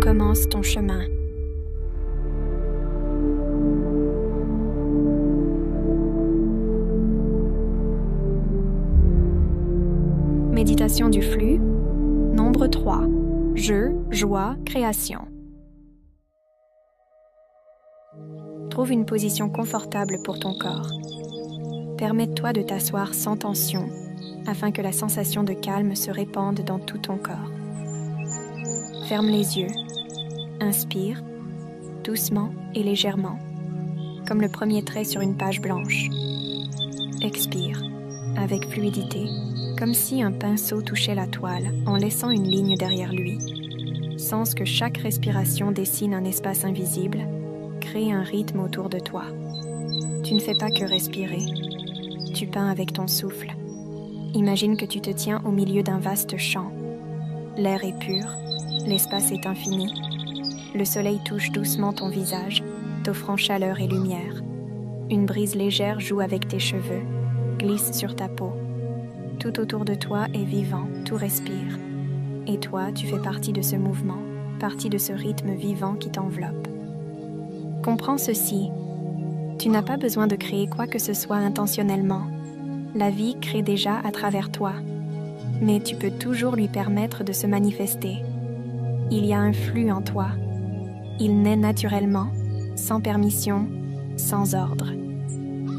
commence ton chemin. Méditation du flux, nombre 3, jeu, joie, création. Trouve une position confortable pour ton corps. Permets-toi de t'asseoir sans tension, afin que la sensation de calme se répande dans tout ton corps. Ferme les yeux. Inspire, doucement et légèrement, comme le premier trait sur une page blanche. Expire, avec fluidité, comme si un pinceau touchait la toile en laissant une ligne derrière lui. Sens que chaque respiration dessine un espace invisible, crée un rythme autour de toi. Tu ne fais pas que respirer, tu peins avec ton souffle. Imagine que tu te tiens au milieu d'un vaste champ. L'air est pur, l'espace est infini. Le soleil touche doucement ton visage, t'offrant chaleur et lumière. Une brise légère joue avec tes cheveux, glisse sur ta peau. Tout autour de toi est vivant, tout respire. Et toi, tu fais partie de ce mouvement, partie de ce rythme vivant qui t'enveloppe. Comprends ceci. Tu n'as pas besoin de créer quoi que ce soit intentionnellement. La vie crée déjà à travers toi. Mais tu peux toujours lui permettre de se manifester. Il y a un flux en toi. Il naît naturellement, sans permission, sans ordre.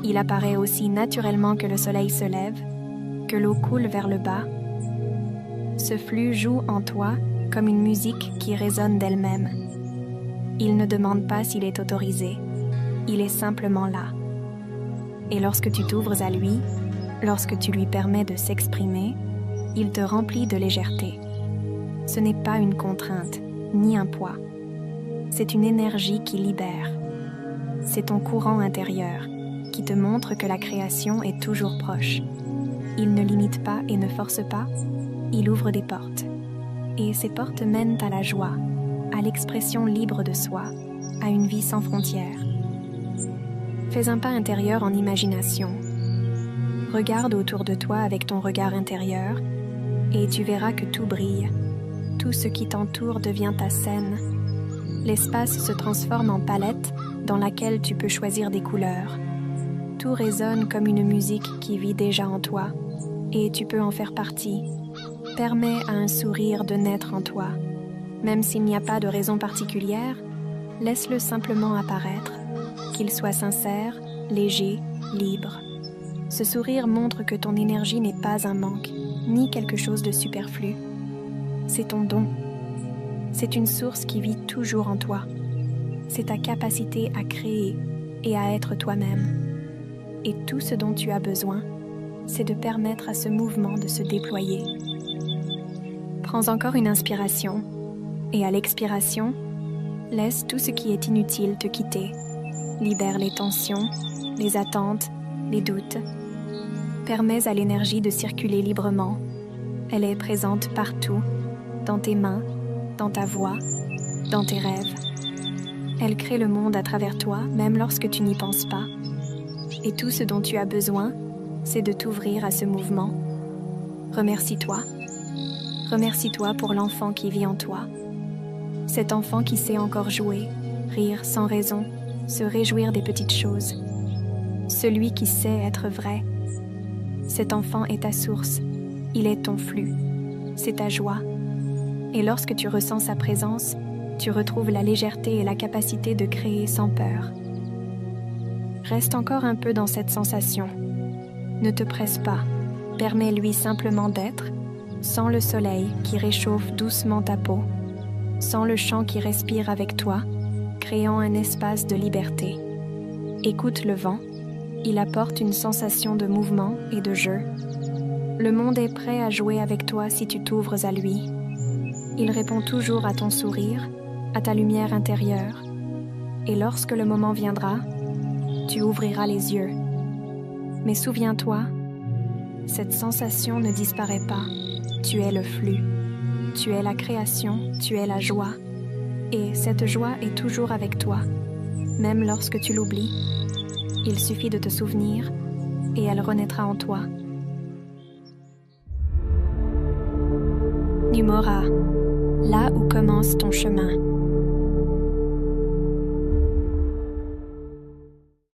Il apparaît aussi naturellement que le soleil se lève, que l'eau coule vers le bas. Ce flux joue en toi comme une musique qui résonne d'elle-même. Il ne demande pas s'il est autorisé. Il est simplement là. Et lorsque tu t'ouvres à lui, lorsque tu lui permets de s'exprimer, il te remplit de légèreté. Ce n'est pas une contrainte, ni un poids. C'est une énergie qui libère. C'est ton courant intérieur qui te montre que la création est toujours proche. Il ne limite pas et ne force pas, il ouvre des portes. Et ces portes mènent à la joie, à l'expression libre de soi, à une vie sans frontières. Fais un pas intérieur en imagination. Regarde autour de toi avec ton regard intérieur et tu verras que tout brille. Tout ce qui t'entoure devient ta scène. L'espace se transforme en palette dans laquelle tu peux choisir des couleurs. Tout résonne comme une musique qui vit déjà en toi et tu peux en faire partie. Permets à un sourire de naître en toi. Même s'il n'y a pas de raison particulière, laisse-le simplement apparaître, qu'il soit sincère, léger, libre. Ce sourire montre que ton énergie n'est pas un manque, ni quelque chose de superflu. C'est ton don. C'est une source qui vit toujours en toi. C'est ta capacité à créer et à être toi-même. Et tout ce dont tu as besoin, c'est de permettre à ce mouvement de se déployer. Prends encore une inspiration, et à l'expiration, laisse tout ce qui est inutile te quitter. Libère les tensions, les attentes, les doutes. Permets à l'énergie de circuler librement. Elle est présente partout, dans tes mains, dans ta voix, dans tes rêves. Elle crée le monde à travers toi, même lorsque tu n'y penses pas. Et tout ce dont tu as besoin, c'est de t'ouvrir à ce mouvement. Remercie-toi. Remercie-toi pour l'enfant qui vit en toi. Cet enfant qui sait encore jouer, rire sans raison, se réjouir des petites choses. Celui qui sait être vrai. Cet enfant est ta source. Il est ton flux. C'est ta joie. Et lorsque tu ressens sa présence, tu retrouves la légèreté et la capacité de créer sans peur. Reste encore un peu dans cette sensation. Ne te presse pas. Permets-lui simplement d'être, sans le soleil qui réchauffe doucement ta peau, sans le chant qui respire avec toi, créant un espace de liberté. Écoute le vent. Il apporte une sensation de mouvement et de jeu. Le monde est prêt à jouer avec toi si tu t'ouvres à lui. Il répond toujours à ton sourire, à ta lumière intérieure. Et lorsque le moment viendra, tu ouvriras les yeux. Mais souviens-toi, cette sensation ne disparaît pas. Tu es le flux. Tu es la création, tu es la joie. Et cette joie est toujours avec toi, même lorsque tu l'oublies. Il suffit de te souvenir et elle renaîtra en toi. Numora, là où commence ton chemin.